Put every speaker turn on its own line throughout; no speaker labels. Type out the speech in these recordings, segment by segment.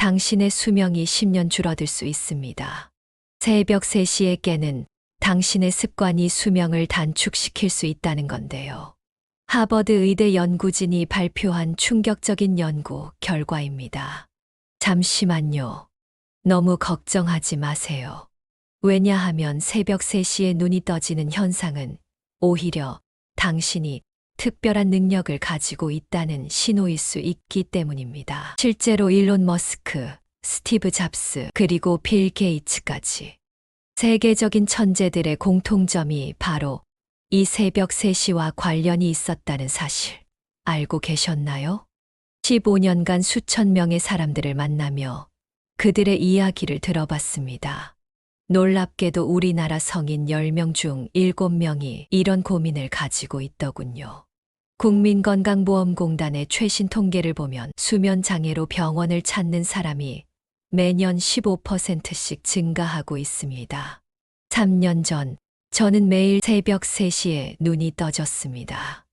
당신의 수명이 10년 줄어들 수 있습니다. 새벽 3시에 깨는 당신의 습관이 수명을 단축시킬 수 있다는 건데요. 하버드 의대 연구진이 발표한 충격적인 연구 결과입니다. 잠시만요. 너무 걱정하지 마세요. 왜냐하면 새벽 3시에 눈이 떠지는 현상은 오히려 당신이 특별한 능력을 가지고 있다는 신호일 수 있기 때문입니다. 실제로 일론 머스크, 스티브 잡스, 그리고 빌 게이츠까지 세계적인 천재들의 공통점이 바로 이 새벽 3시와 관련이 있었다는 사실 알고 계셨나요? 15년간 수천 명의 사람들을 만나며 그들의 이야기를 들어봤습니다. 놀랍게도 우리나라 성인 10명 중 7명이 이런 고민을 가지고 있더군요. 국민건강보험공단의 최신 통계를 보면 수면 장애로 병원을 찾는 사람이 매년 15%씩 증가하고 있습니다. 3년 전 저는 매일 새벽 3시에 눈이 떠졌습니다.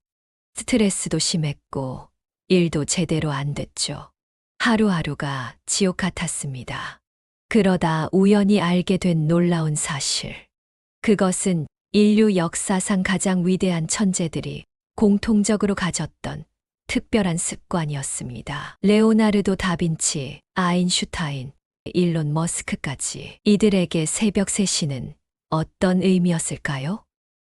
스트레스도 심했고 일도 제대로 안 됐죠. 하루하루가 지옥 같았습니다. 그러다 우연히 알게 된 놀라운 사실. 그것은 인류 역사상 가장 위대한 천재들이 공통적으로 가졌던 특별한 습관이었습니다. 레오나르도 다빈치, 아인슈타인, 일론 머스크까지 이들에게 새벽 3시는 어떤 의미였을까요?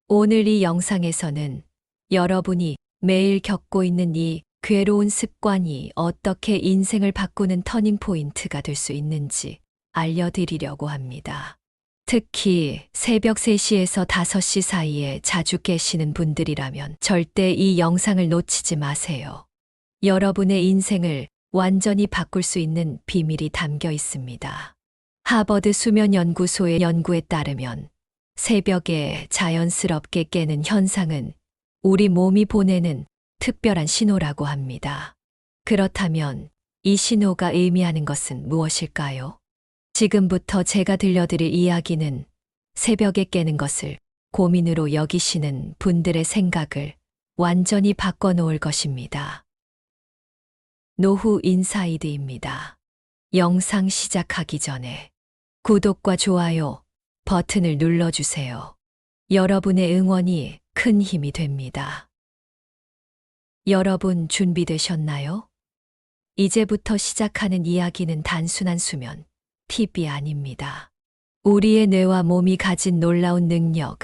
오늘 이 영상에서는 여러분이 매일 겪고 있는 이 괴로운 습관이 어떻게 인생을 바꾸는 터닝포인트가 될 수 있는지 알려드리려고 합니다. 특히 새벽 3시에서 5시 사이에 자주 깨시는 분들이라면 절대 이 영상을 놓치지 마세요. 여러분의 인생을 완전히 바꿀 수 있는 비밀이 담겨 있습니다. 하버드 수면연구소의 연구에 따르면 새벽에 자연스럽게 깨는 현상은 우리 몸이 보내는 특별한 신호라고 합니다. 그렇다면 이 신호가 의미하는 것은 무엇일까요? 지금부터 제가 들려드릴 이야기는 새벽에 깨는 것을 고민으로 여기시는 분들의 생각을 완전히 바꿔놓을 것입니다. 노후 인사이드입니다. 영상 시작하기 전에 구독과 좋아요 버튼을 눌러주세요. 여러분의 응원이 큰 힘이 됩니다. 여러분 준비되셨나요? 이제부터 시작하는 이야기는 단순한 수면 팁이 아닙니다. 우리의 뇌와 몸이 가진 놀라운 능력,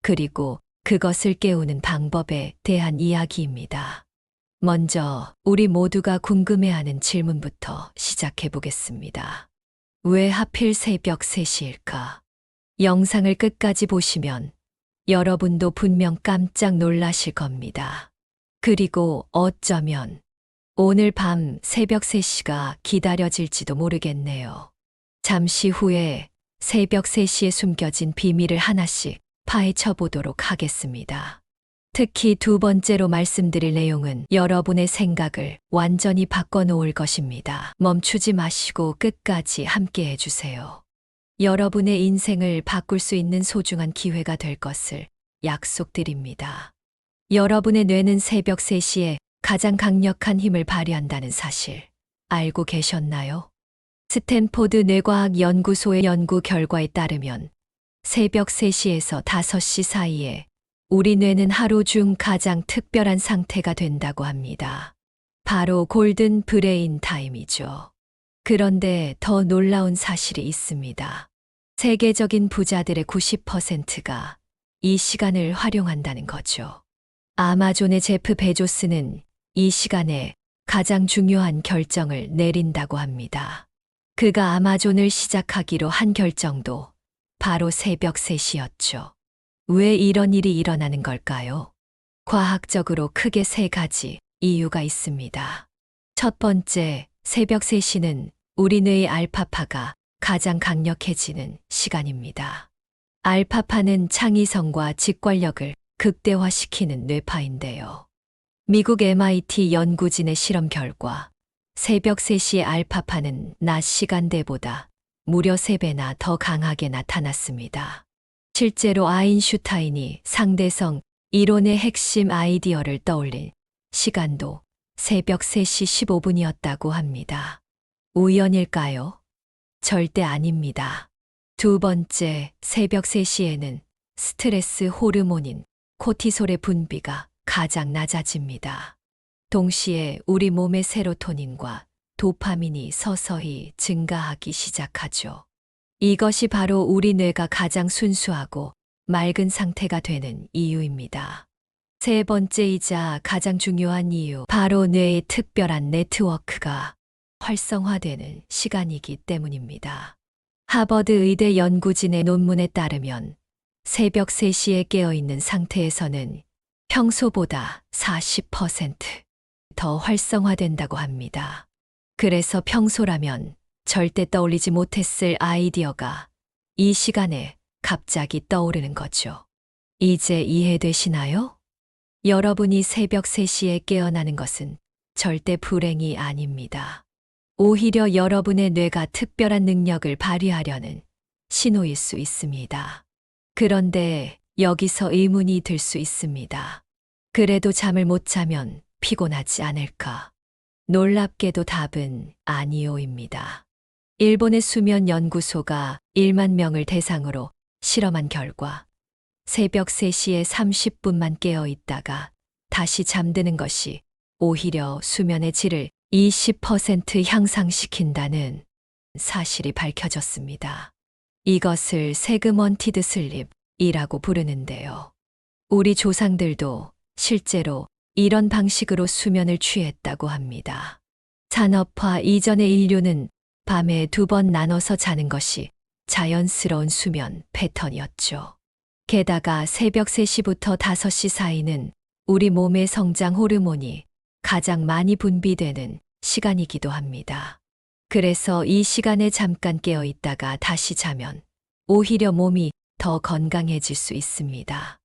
그리고 그것을 깨우는 방법에 대한 이야기입니다. 먼저 우리 모두가 궁금해하는 질문부터 시작해 보겠습니다. 왜 하필 새벽 3시일까? 영상을 끝까지 보시면 여러분도 분명 깜짝 놀라실 겁니다. 그리고 어쩌면 오늘 밤 새벽 3시가 기다려질지도 모르겠네요. 잠시 후에 새벽 3시에 숨겨진 비밀을 하나씩 파헤쳐 보도록 하겠습니다. 특히 두 번째로 말씀드릴 내용은 여러분의 생각을 완전히 바꿔놓을 것입니다. 멈추지 마시고 끝까지 함께 해주세요. 여러분의 인생을 바꿀 수 있는 소중한 기회가 될 것을 약속드립니다. 여러분의 뇌는 새벽 3시에 가장 강력한 힘을 발휘한다는 사실 알고 계셨나요? 스탠포드 뇌과학 연구소의 연구 결과에 따르면 새벽 3시에서 5시 사이에 우리 뇌는 하루 중 가장 특별한 상태가 된다고 합니다. 바로 골든 브레인 타임이죠. 그런데 더 놀라운 사실이 있습니다. 세계적인 부자들의 90%가 이 시간을 활용한다는 거죠. 아마존의 제프 베조스는 이 시간에 가장 중요한 결정을 내린다고 합니다. 그가 아마존을 시작하기로 한 결정도 바로 새벽 3시였죠. 왜 이런 일이 일어나는 걸까요? 과학적으로 크게 3가지 이유가 있습니다. 첫 번째, 새벽 3시는 우리 뇌의 알파파가 가장 강력해지는 시간입니다. 알파파는 창의성과 직관력을 극대화시키는 뇌파인데요. 미국 MIT 연구진의 실험 결과 새벽 3시의 알파파는 낮 시간대보다 무려 3배나 더 강하게 나타났습니다. 실제로 아인슈타인이 상대성 이론의 핵심 아이디어를 떠올린 시간도 새벽 3시 15분이었다고 합니다. 우연일까요? 절대 아닙니다. 두 번째, 새벽 3시에는 스트레스 호르몬인 코티솔의 분비가 가장 낮아집니다. 동시에 우리 몸의 세로토닌과 도파민이 서서히 증가하기 시작하죠. 이것이 바로 우리 뇌가 가장 순수하고 맑은 상태가 되는 이유입니다. 세 번째이자 가장 중요한 이유, 바로 뇌의 특별한 네트워크가 활성화되는 시간이기 때문입니다. 하버드 의대 연구진의 논문에 따르면 새벽 3시에 깨어있는 상태에서는 평소보다 40%더 활성화된다고 합니다. 그래서 평소라면 절대 떠올리지 못했을 아이디어가 이 시간에 갑자기 떠오르는 거죠. 이제 이해되시나요? 여러분이 새벽 3시에 깨어나는 것은 절대 불행이 아닙니다. 오히려 여러분의 뇌가 특별한 능력을 발휘하려는 신호일 수 있습니다. 그런데 여기서 의문이 들 수 있습니다. 그래도 잠을 못 자면 피곤하지 않을까? 놀랍게도 답은 아니오입니다. 일본의 수면 연구소가 1만 명을 대상으로 실험한 결과 새벽 3시에 30분만 깨어 있다가 다시 잠드는 것이 오히려 수면의 질을 20% 향상시킨다는 사실이 밝혀졌습니다. 이것을 세그먼티드 슬립이라고 부르는데요. 우리 조상들도 실제로 이런 방식으로 수면을 취했다고 합니다. 산업화 이전의 인류는 밤에 2번 나눠서 자는 것이 자연스러운 수면 패턴이었죠. 게다가 새벽 3시부터 5시 사이는 우리 몸의 성장 호르몬이 가장 많이 분비되는 시간이기도 합니다. 그래서 이 시간에 잠깐 깨어 있다가 다시 자면 오히려 몸이 더 건강해질 수 있습니다.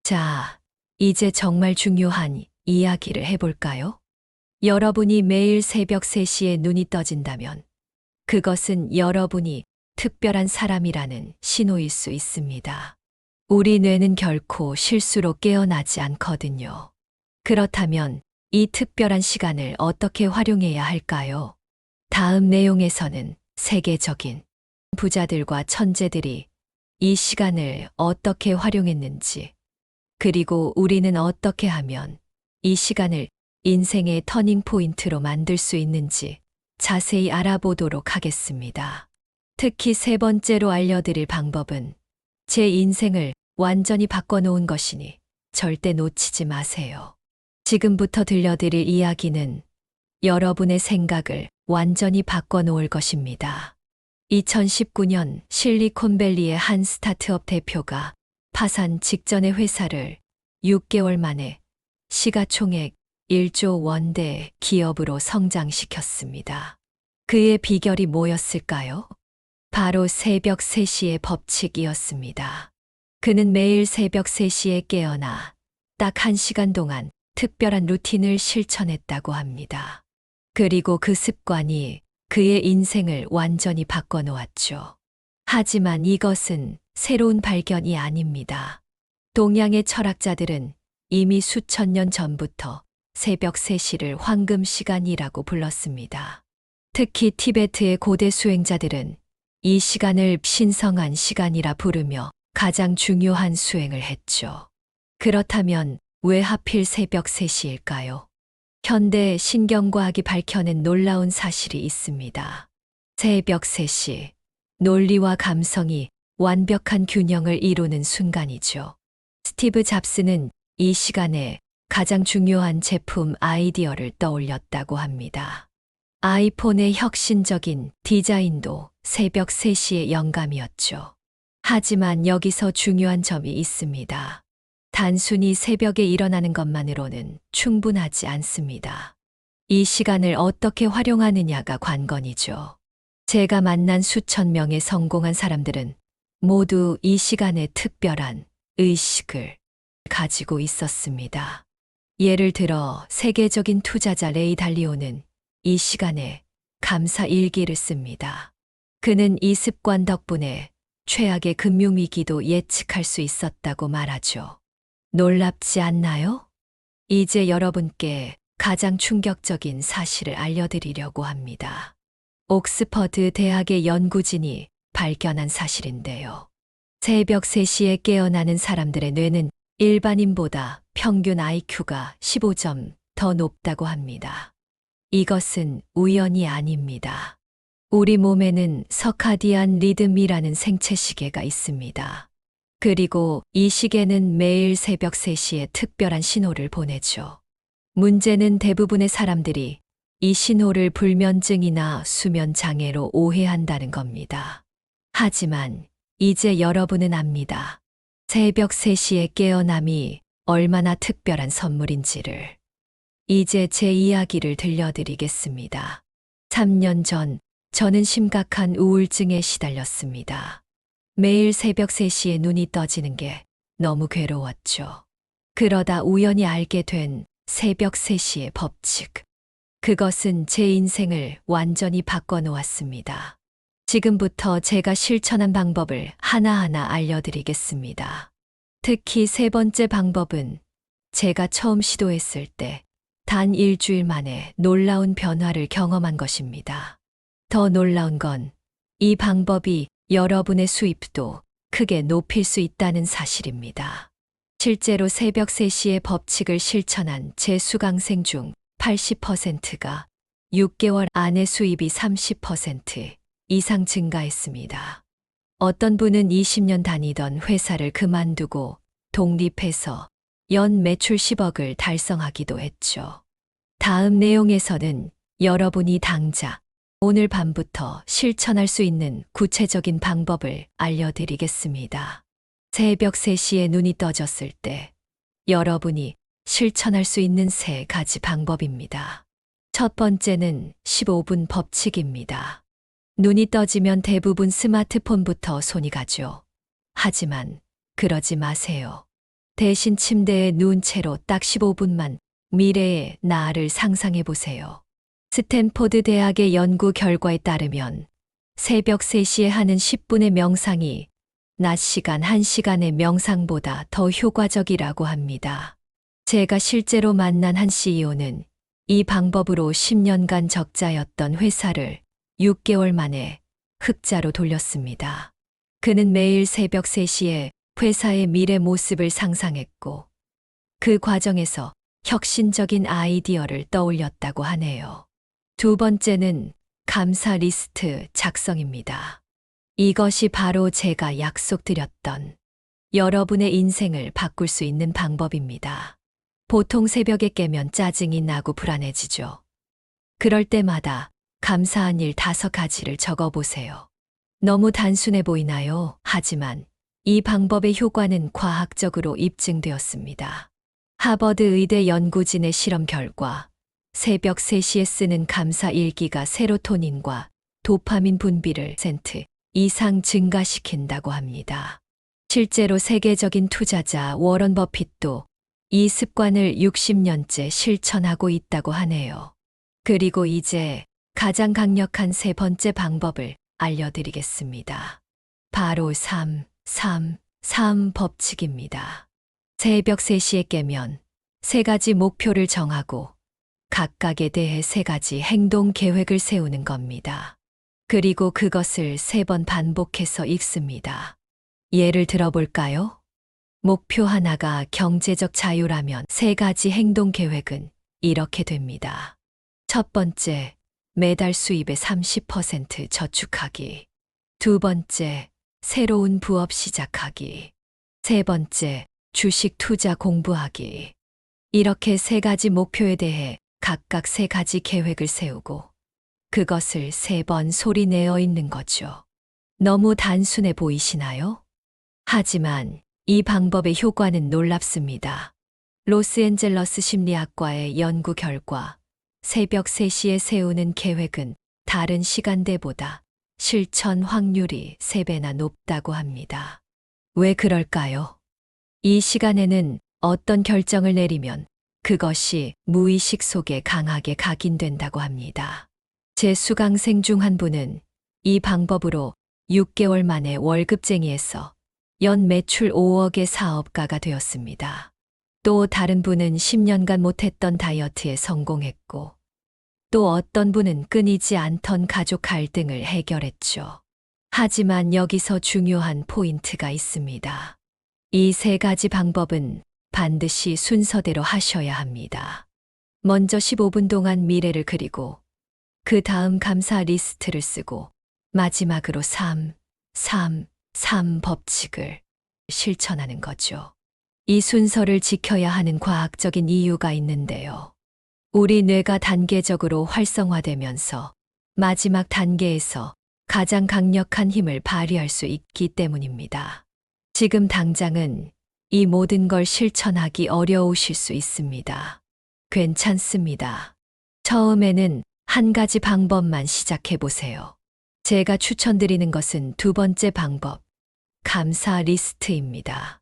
자, 이제 정말 중요한 이야기를 해볼까요? 여러분이 매일 새벽 3시에 눈이 떠진다면 그것은 여러분이 특별한 사람이라는 신호일 수 있습니다. 우리 뇌는 결코 실수로 깨어나지 않거든요. 그렇다면 이 특별한 시간을 어떻게 활용해야 할까요? 다음 내용에서는 세계적인 부자들과 천재들이 이 시간을 어떻게 활용했는지, 그리고 우리는 어떻게 하면 이 시간을 인생의 터닝 포인트로 만들 수 있는지 자세히 알아보도록 하겠습니다. 특히 세 번째로 알려드릴 방법은 제 인생을 완전히 바꿔놓은 것이니 절대 놓치지 마세요. 지금부터 들려드릴 이야기는 여러분의 생각을 완전히 바꿔놓을 것입니다. 2019년 실리콘밸리의 한 스타트업 대표가 파산 직전의 회사를 6개월 만에 시가총액 1조 원대 기업으로 성장시켰습니다. 그의 비결이 뭐였을까요? 바로 새벽 3시의 법칙이었습니다. 그는 매일 새벽 3시에 깨어나 딱 1시간 동안 특별한 루틴을 실천했다고 합니다. 그리고 그 습관이 그의 인생을 완전히 바꿔놓았죠. 하지만 이것은 새로운 발견이 아닙니다. 동양의 철학자들은 이미 수천 년 전부터 새벽 3시를 황금 시간이라고 불렀습니다. 특히 티베트의 고대 수행자들은 이 시간을 신성한 시간이라 부르며 가장 중요한 수행을 했죠. 그렇다면 왜 하필 새벽 3시일까요? 현대 신경과학이 밝혀낸 놀라운 사실이 있습니다. 새벽 3시, 논리와 감성이 완벽한 균형을 이루는 순간이죠. 스티브 잡스는 이 시간에 가장 중요한 제품 아이디어를 떠올렸다고 합니다. 아이폰의 혁신적인 디자인도 새벽 3시의 영감이었죠. 하지만 여기서 중요한 점이 있습니다. 단순히 새벽에 일어나는 것만으로는 충분하지 않습니다. 이 시간을 어떻게 활용하느냐가 관건이죠. 제가 만난 수천 명의 성공한 사람들은 모두 이 시간에 특별한 의식을 가지고 있었습니다. 예를 들어 세계적인 투자자 레이 달리오는 이 시간에 감사 일기를 씁니다. 그는 이 습관 덕분에 최악의 금융위기도 예측할 수 있었다고 말하죠. 놀랍지 않나요? 이제 여러분께 가장 충격적인 사실을 알려드리려고 합니다. 옥스퍼드 대학의 연구진이 발견한 사실인데요. 새벽 3시에 깨어나는 사람들의 뇌는 일반인보다 평균 IQ가 15점 더 높다고 합니다. 이것은 우연이 아닙니다. 우리 몸에는 서카디안 리듬이라는 생체 시계가 있습니다. 그리고 이 시계는 매일 새벽 3시에 특별한 신호를 보내죠. 문제는 대부분의 사람들이 이 신호를 불면증이나 수면 장애로 오해한다는 겁니다. 하지만 이제 여러분은 압니다. 새벽 3시에 깨어남이 얼마나 특별한 선물인지를. 이제 제 이야기를 들려드리겠습니다. 3년 전 저는 심각한 우울증에 시달렸습니다. 매일 새벽 3시에 눈이 떠지는 게 너무 괴로웠죠. 그러다 우연히 알게 된 새벽 3시의 법칙. 그것은 제 인생을 완전히 바꿔놓았습니다. 지금부터 제가 실천한 방법을 하나하나 알려드리겠습니다. 특히 세 번째 방법은 제가 처음 시도했을 때 단 일주일 만에 놀라운 변화를 경험한 것입니다. 더 놀라운 건 이 방법이 여러분의 수입도 크게 높일 수 있다는 사실입니다. 실제로 새벽 3시의 법칙을 실천한 제 수강생 중 80%가 6개월 안에 수입이 30% 이상 증가했습니다. 어떤 분은 20년 다니던 회사를 그만두고 독립해서 연 매출 10억을 달성하기도 했죠. 다음 내용에서는 여러분이 당장 오늘 밤부터 실천할 수 있는 구체적인 방법을 알려드리겠습니다. 새벽 3시에 눈이 떠졌을 때 여러분이 실천할 수 있는 3가지 방법입니다. 첫 번째는 15분 법칙입니다. 눈이 떠지면 대부분 스마트폰부터 손이 가죠. 하지만 그러지 마세요. 대신 침대에 누운 채로 딱 15분만 미래의 나를 상상해 보세요. 스탠포드 대학의 연구 결과에 따르면 새벽 3시에 하는 10분의 명상이 낮 시간 1시간의 명상보다 더 효과적이라고 합니다. 제가 실제로 만난 한 CEO는 이 방법으로 10년간 적자였던 회사를 6개월 만에 흑자로 돌렸습니다. 그는 매일 새벽 3시에 회사의 미래 모습을 상상했고 그 과정에서 혁신적인 아이디어를 떠올렸다고 하네요. 두 번째는 감사 리스트 작성입니다. 이것이 바로 제가 약속드렸던 여러분의 인생을 바꿀 수 있는 방법입니다. 보통 새벽에 깨면 짜증이 나고 불안해지죠. 그럴 때마다 감사한 일 5가지를 적어보세요. 너무 단순해 보이나요? 하지만 이 방법의 효과는 과학적으로 입증되었습니다. 하버드 의대 연구진의 실험 결과 새벽 3시에 쓰는 감사 일기가 세로토닌과 도파민 분비를 10% 이상 증가시킨다고 합니다. 실제로 세계적인 투자자 워런 버핏도 이 습관을 60년째 실천하고 있다고 하네요. 그리고 이제 가장 강력한 세 번째 방법을 알려드리겠습니다. 바로 3 법칙입니다. 새벽 3시에 깨면 3가지 목표를 정하고 각각에 대해 3가지 행동 계획을 세우는 겁니다. 그리고 그것을 3번 반복해서 읽습니다. 예를 들어볼까요? 목표 하나가 경제적 자유라면 3가지 행동 계획은 이렇게 됩니다. 첫 번째, 매달 수입의 30% 저축하기. 두 번째, 새로운 부업 시작하기. 세 번째, 주식 투자 공부하기. 이렇게 3가지 목표에 대해 각각 3가지 계획을 세우고 그것을 3번 소리내어 읽는 거죠. 너무 단순해 보이시나요? 하지만 이 방법의 효과는 놀랍습니다. 로스앤젤러스 심리학과의 연구 결과 새벽 3시에 세우는 계획은 다른 시간대보다 실천 확률이 3배나 높다고 합니다. 왜 그럴까요? 이 시간에는 어떤 결정을 내리면 그것이 무의식 속에 강하게 각인된다고 합니다. 제 수강생 중 한 분은 이 방법으로 6개월 만에 월급쟁이에서 연 매출 5억의 사업가가 되었습니다. 또 다른 분은 10년간 못했던 다이어트에 성공했고 또 어떤 분은 끊이지 않던 가족 갈등을 해결했죠. 하지만 여기서 중요한 포인트가 있습니다. 이 세 가지 방법은 반드시 순서대로 하셔야 합니다. 먼저 15분 동안 미래를 그리고 그 다음 감사 리스트를 쓰고 마지막으로 3, 3, 3 법칙을 실천하는 거죠. 이 순서를 지켜야 하는 과학적인 이유가 있는데요. 우리 뇌가 단계적으로 활성화되면서 마지막 단계에서 가장 강력한 힘을 발휘할 수 있기 때문입니다. 지금 당장은 이 모든 걸 실천하기 어려우실 수 있습니다. 괜찮습니다. 처음에는 한 가지 방법만 시작해 보세요. 제가 추천드리는 것은 두 번째 방법, 감사 리스트입니다.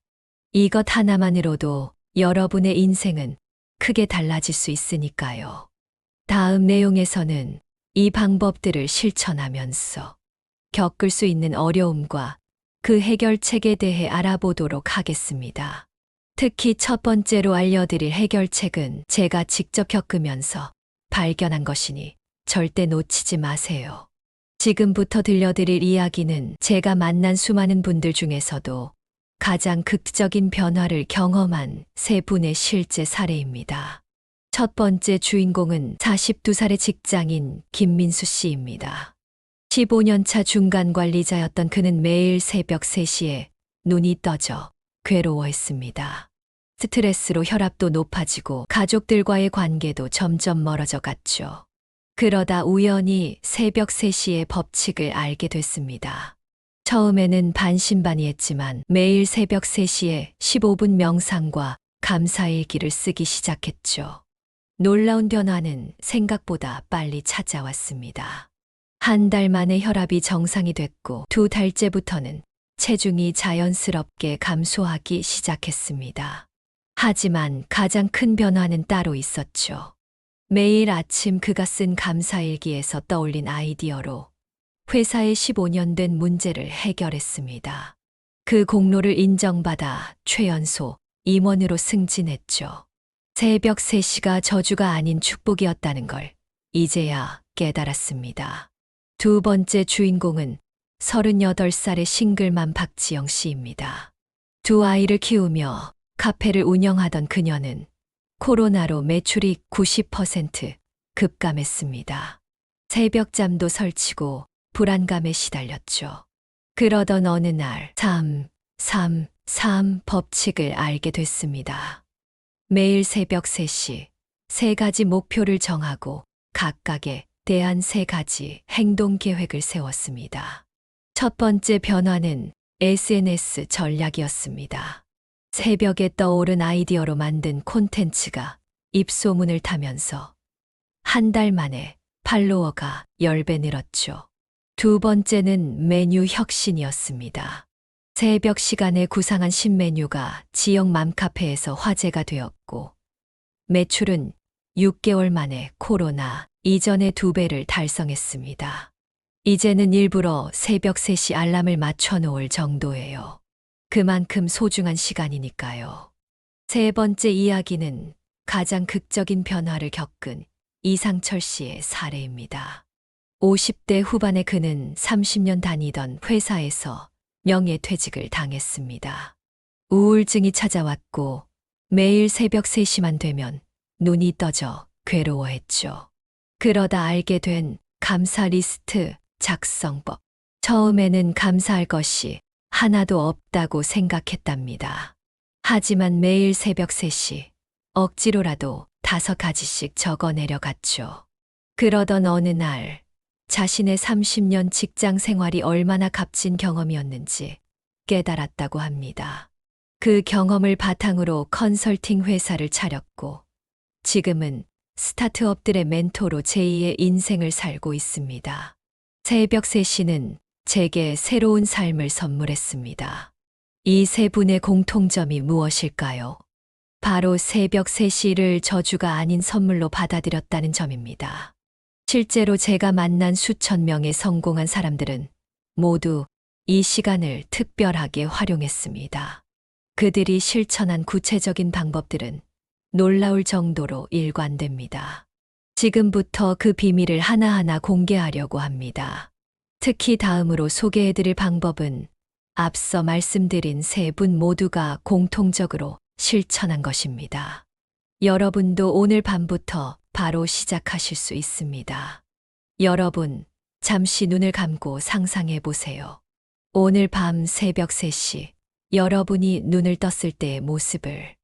이것 하나만으로도 여러분의 인생은 크게 달라질 수 있으니까요. 다음 내용에서는 이 방법들을 실천하면서 겪을 수 있는 어려움과 그 해결책에 대해 알아보도록 하겠습니다. 특히 첫 번째로 알려드릴 해결책은 제가 직접 겪으면서 발견한 것이니 절대 놓치지 마세요. 지금부터 들려드릴 이야기는 제가 만난 수많은 분들 중에서도 가장 극적인 변화를 경험한 세 분의 실제 사례입니다. 첫 번째 주인공은 42살의 직장인 김민수 씨입니다. 15년 차 중간 관리자였던 그는 매일 새벽 3시에 눈이 떠져 괴로워했습니다. 스트레스로 혈압도 높아지고 가족들과의 관계도 점점 멀어져 갔죠. 그러다 우연히 새벽 3시의 법칙을 알게 됐습니다. 처음에는 반신반의했지만 매일 새벽 3시에 15분 명상과 감사일기를 쓰기 시작했죠. 놀라운 변화는 생각보다 빨리 찾아왔습니다. 한 달 만에 혈압이 정상이 됐고 2달째부터는 체중이 자연스럽게 감소하기 시작했습니다. 하지만 가장 큰 변화는 따로 있었죠. 매일 아침 그가 쓴 감사일기에서 떠올린 아이디어로 회사의 15년 된 문제를 해결했습니다. 그 공로를 인정받아 최연소 임원으로 승진했죠. 새벽 3시가 저주가 아닌 축복이었다는 걸 이제야 깨달았습니다. 두 번째 주인공은 38살의 싱글맘 박지영 씨입니다. 두 아이를 키우며 카페를 운영하던 그녀는 코로나로 매출이 90% 급감했습니다. 새벽잠도 설치고 불안감에 시달렸죠. 그러던 어느 날 3, 3, 3 법칙을 알게 됐습니다. 매일 새벽 3시 세 가지 목표를 정하고 각각에 대한 세 가지 행동 계획을 세웠습니다. 첫 번째 변화는 SNS 전략이었습니다. 새벽에 떠오른 아이디어로 만든 콘텐츠가 입소문을 타면서 한 달 만에 팔로워가 10배 늘었죠. 두 번째는 메뉴 혁신이었습니다. 새벽 시간에 구상한 신메뉴가 지역 맘카페에서 화제가 되었고 매출은 6개월 만에 코로나 이전의 2배를 달성했습니다. 이제는 일부러 새벽 3시 알람을 맞춰 놓을 정도예요. 그만큼 소중한 시간이니까요. 세 번째 이야기는 가장 극적인 변화를 겪은 이상철 씨의 사례입니다. 50대 후반의 그는 30년 다니던 회사에서 명예퇴직을 당했습니다. 우울증이 찾아왔고 매일 새벽 3시만 되면 눈이 떠져 괴로워했죠. 그러다 알게 된 감사 리스트 작성법. 처음에는 감사할 것이 하나도 없다고 생각했답니다. 하지만 매일 새벽 3시 억지로라도 5가지씩 적어 내려갔죠. 그러던 어느 날 자신의 30년 직장 생활이 얼마나 값진 경험이었는지 깨달았다고 합니다. 그 경험을 바탕으로 컨설팅 회사를 차렸고 지금은 스타트업들의 멘토로 제2의 인생을 살고 있습니다. 새벽 3시는 제게 새로운 삶을 선물했습니다. 이 세 분의 공통점이 무엇일까요? 바로 새벽 3시를 저주가 아닌 선물로 받아들였다는 점입니다. 실제로 제가 만난 수천 명의 성공한 사람들은 모두 이 시간을 특별하게 활용했습니다. 그들이 실천한 구체적인 방법들은 놀라울 정도로 일관됩니다. 지금부터 그 비밀을 하나하나 공개하려고 합니다. 특히 다음으로 소개해드릴 방법은 앞서 말씀드린 세 분 모두가 공통적으로 실천한 것입니다. 여러분도 오늘 밤부터 바로 시작하실 수 있습니다. 여러분, 잠시 눈을 감고 상상해 보세요. 오늘 밤 새벽 3시, 여러분이 눈을 떴을 때의 모습을.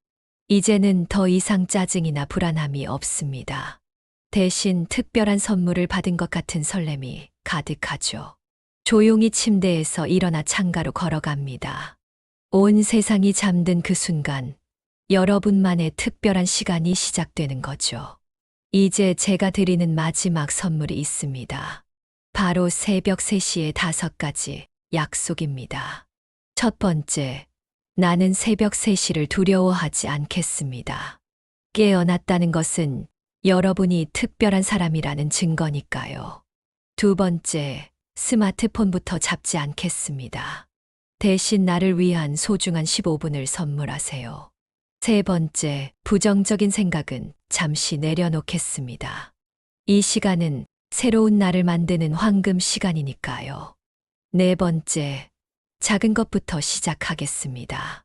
이제는 더 이상 짜증이나 불안함이 없습니다. 대신 특별한 선물을 받은 것 같은 설렘이 가득하죠. 조용히 침대에서 일어나 창가로 걸어갑니다. 온 세상이 잠든 그 순간, 여러분만의 특별한 시간이 시작되는 거죠. 이제 제가 드리는 마지막 선물이 있습니다. 바로 새벽 3시에 5가지 약속입니다. 첫 번째, 나는 새벽 3시를 두려워하지 않겠습니다. 깨어났다는 것은 여러분이 특별한 사람이라는 증거니까요. 두 번째, 스마트폰부터 잡지 않겠습니다. 대신 나를 위한 소중한 15분을 선물하세요. 세 번째, 부정적인 생각은 잠시 내려놓겠습니다. 이 시간은 새로운 나를 만드는 황금 시간이니까요. 네 번째, 작은 것부터 시작하겠습니다.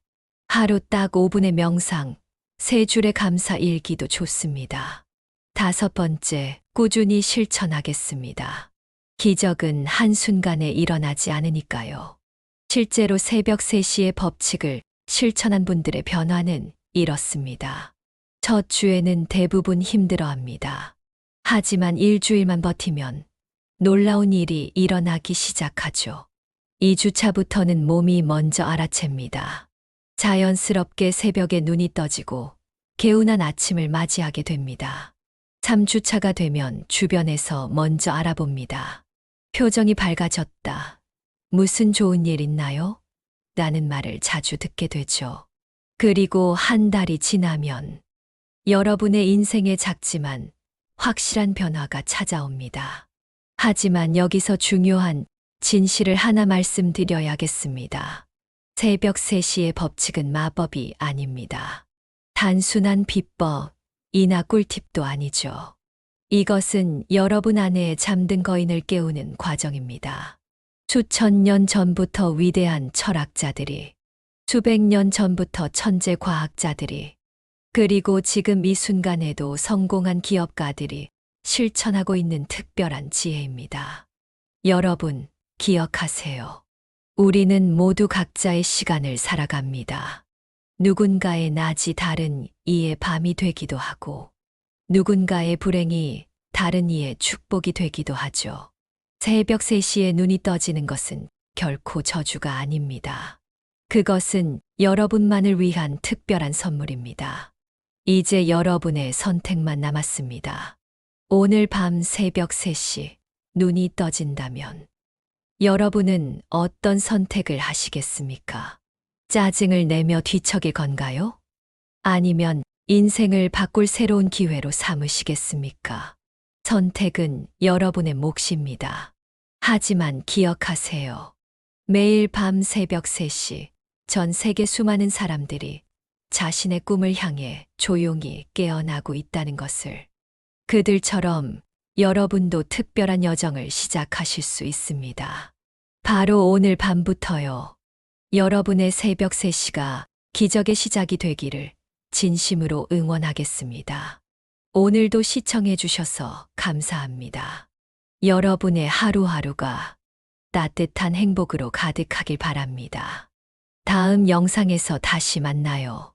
하루 딱 5분의 명상, 3줄의 감사 일기도 좋습니다. 다섯 번째, 꾸준히 실천하겠습니다. 기적은 한순간에 일어나지 않으니까요. 실제로 새벽 3시의 법칙을 실천한 분들의 변화는 이렇습니다. 첫 주에는 대부분 힘들어합니다. 하지만 일주일만 버티면 놀라운 일이 일어나기 시작하죠. 2주차부터는 몸이 먼저 알아챕니다. 자연스럽게 새벽에 눈이 떠지고 개운한 아침을 맞이하게 됩니다. 3주차가 되면 주변에서 먼저 알아봅니다. 표정이 밝아졌다. 무슨 좋은 일 있나요? 라는 말을 자주 듣게 되죠. 그리고 한 달이 지나면 여러분의 인생에 작지만 확실한 변화가 찾아옵니다. 하지만 여기서 중요한 진실을 하나 말씀드려야겠습니다. 새벽 3시의 법칙은 마법이 아닙니다. 단순한 비법이나 꿀팁도 아니죠. 이것은 여러분 안에 잠든 거인을 깨우는 과정입니다. 수천 년 전부터 위대한 철학자들이, 수백 년 전부터 천재 과학자들이, 그리고 지금 이 순간에도 성공한 기업가들이 실천하고 있는 특별한 지혜입니다. 여러분, 기억하세요. 우리는 모두 각자의 시간을 살아갑니다. 누군가의 낮이 다른 이의 밤이 되기도 하고, 누군가의 불행이 다른 이의 축복이 되기도 하죠. 새벽 3시에 눈이 떠지는 것은 결코 저주가 아닙니다. 그것은 여러분만을 위한 특별한 선물입니다. 이제 여러분의 선택만 남았습니다. 오늘 밤 새벽 3시 눈이 떠진다면 여러분은 어떤 선택을 하시겠습니까? 짜증을 내며 뒤척일 건가요? 아니면 인생을 바꿀 새로운 기회로 삼으시겠습니까? 선택은 여러분의 몫입니다. 하지만 기억하세요. 매일 밤 새벽 3시 전 세계 수많은 사람들이 자신의 꿈을 향해 조용히 깨어나고 있다는 것을. 그들처럼 여러분도 특별한 여정을 시작하실 수 있습니다. 바로 오늘 밤부터요. 여러분의 새벽 3시가 기적의 시작이 되기를 진심으로 응원하겠습니다. 오늘도 시청해 주셔서 감사합니다. 여러분의 하루하루가 따뜻한 행복으로 가득하길 바랍니다. 다음 영상에서 다시 만나요.